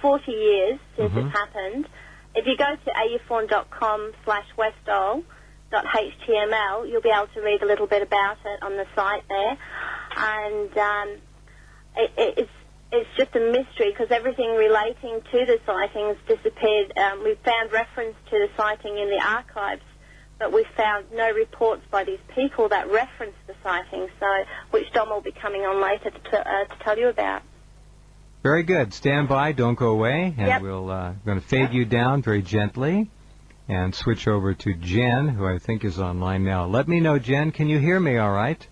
40 years since it happened. If you go to auform.com/Westall.html, you'll be able to read a little bit about it on the site there. And it's just a mystery because everything relating to the sightings disappeared. We found reference to the sighting in the archives, but we found no reports by these people that reference the sighting, which Dom will be coming on later to tell you about. Very good. Stand by. Don't go away. And we'll going to fade you down very gently and switch over to Jen, who I think is online now. Let me know, Jen. Can you hear me all right?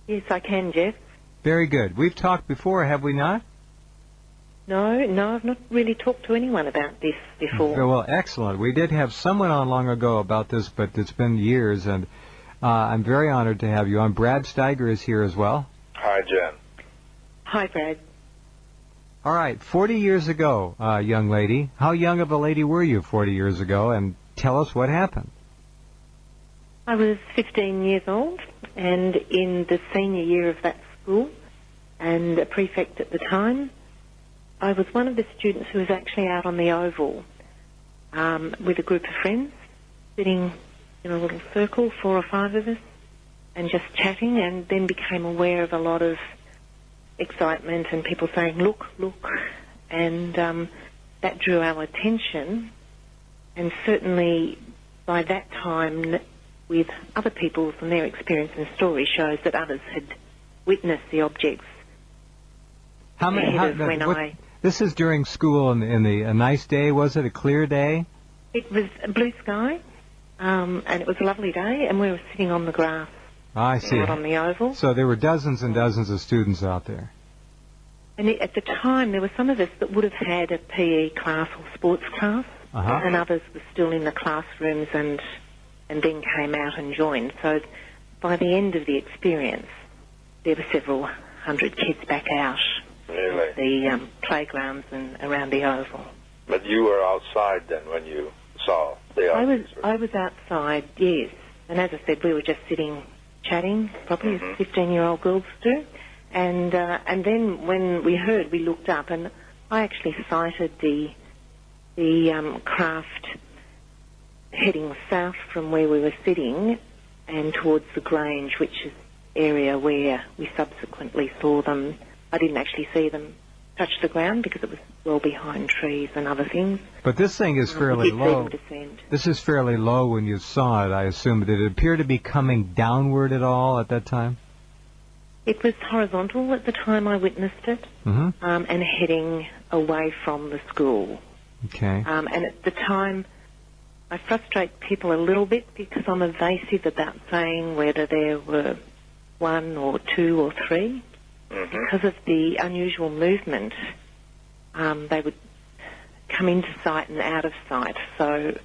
Yes, I can, Jeff. Very good. We've talked before, have we not? No, I've not really talked to anyone about this before. Well, excellent. We did have someone on long ago about this, but it's been years, and I'm very honored to have you on. Brad Steiger is here as well. Hi, Jen. Hi, Brad. All right, 40 years ago, young lady. How young of a lady were you 40 years ago, and tell us what happened. I was 15 years old, and in the senior year of that school, and a prefect at the time, I was one of the students who was actually out on the oval with a group of friends, sitting in a little circle, 4 or 5 of us, and just chatting, and then became aware of a lot of excitement and people saying, look, and that drew our attention. And certainly by that time, with other people's and their experience and story, shows that others had witnessed the objects. This is during school in a nice day, was it? A clear day? It was a blue sky, and it was a lovely day, and we were sitting on the grass. I see. Out on the oval. So there were dozens and dozens of students out there. And at the time, there were some of us that would have had a PE class or sports class, and others were still in the classrooms and then came out and joined. So by the end of the experience, there were several hundred kids back out. Really? The playgrounds and around the oval. But you were outside then when you saw the objects? I was outside, yes. And as I said, we were just sitting, chatting, probably as 15-year-old girls do. And then when we heard, we looked up, and I actually sighted the craft heading south from where we were sitting and towards the Grange, which is area where we subsequently saw them. I didn't actually see them touch the ground because it was well behind trees and other things. But this thing is fairly low. This is fairly low when you saw it, I assume. Did it appear to be coming downward at all at that time? It was horizontal at the time I witnessed it, and heading away from the school. Okay. And at the time, I frustrate people a little bit because I'm evasive about saying whether there were 1 or 2 or 3. Because of the unusual movement, they would come into sight and out of sight. So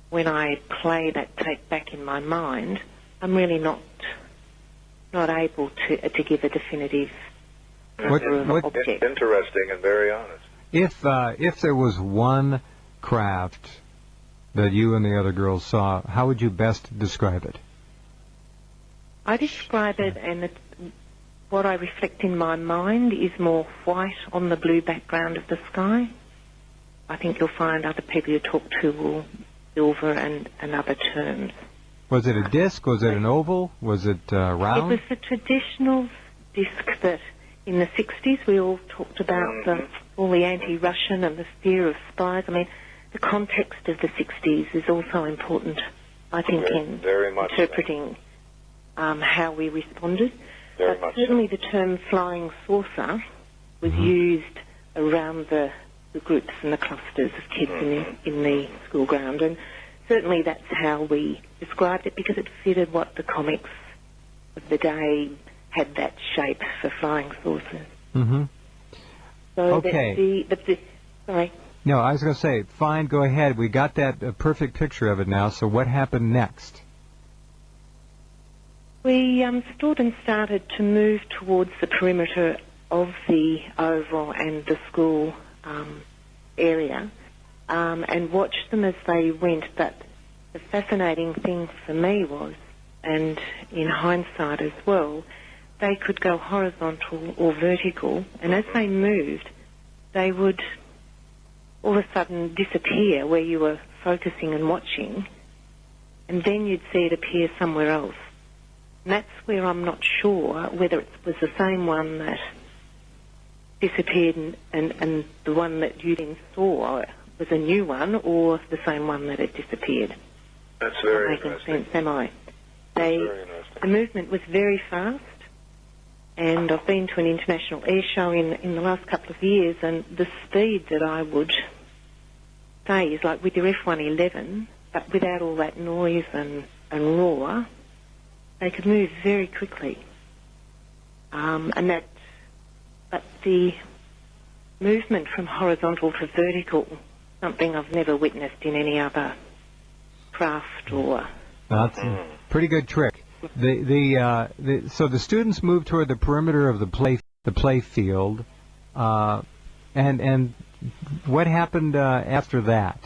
when I play that tape back in my mind, I'm really not able to give a definitive object. Interesting and very honest. If there was one craft that you and the other girls saw, how would you best describe it? I describe it, and what I reflect in my mind is more white on the blue background of the sky. I think you'll find other people you talk to will silver and other terms. Was it a disc? Was it an oval? Was it round? It was the traditional disc that in the 60s we all talked about, all the anti-Russian and the fear of spies. I mean, the context of the 60s is also important, I think, in interpreting how we responded. But certainly the term flying saucer was used around the groups and the clusters of kids in the school ground, and certainly that's how we described it because it fitted what the comics of the day had, that shape for flying saucers. So okay. Sorry. No, I was going to say, fine, go ahead. We got that perfect picture of it now, so what happened next? We stood and started to move towards the perimeter of the oval and the school area and watched them as they went. But the fascinating thing for me was, and in hindsight as well, they could go horizontal or vertical, and as they moved, they would all of a sudden disappear where you were focusing and watching, and then you'd see it appear somewhere else. And that's where I'm not sure whether it was the same one that disappeared and the one that you then saw was a new one, or the same one that had disappeared. That's very making interesting. sense, am I? Very interesting. The movement was very fast, and I've been to an international air show in the last couple of years, and the speed that I would say is like with your F-111, but without all that noise and roar, they could move very quickly. But the movement from horizontal to vertical, something I've never witnessed in any other craft or... That's a pretty good trick. So the students moved toward the perimeter of the play field, and what happened after that?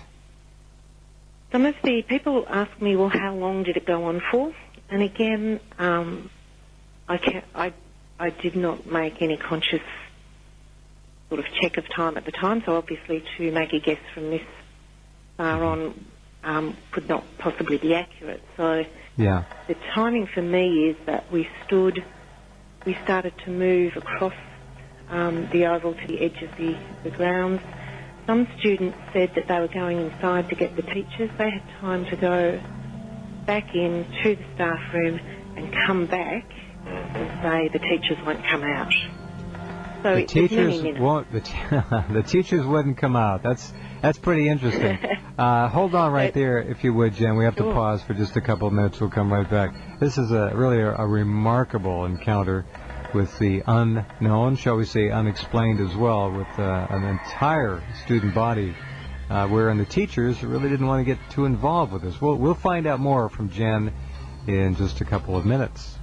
Some of the people ask me, well, how long did it go on for? And again, I did not make any conscious sort of check of time at the time, so obviously to make a guess from this far on could not possibly be accurate. So yeah. The timing for me is that we started to move across the oval to the edge of the grounds. Some students said that they were going inside to get the teachers. They had time to go back in to the staff room and come back and say the teachers won't come out. So the teachers won't. The teachers wouldn't come out. That's pretty interesting. Hold on right there, if you would, Jen. We have to pause for just a couple of minutes. We'll come right back. This is really a remarkable encounter with the unknown, shall we say, unexplained as well, with an entire student body, wherein the teachers really didn't want to get too involved with this. We'll find out more from Jen in just a couple of minutes.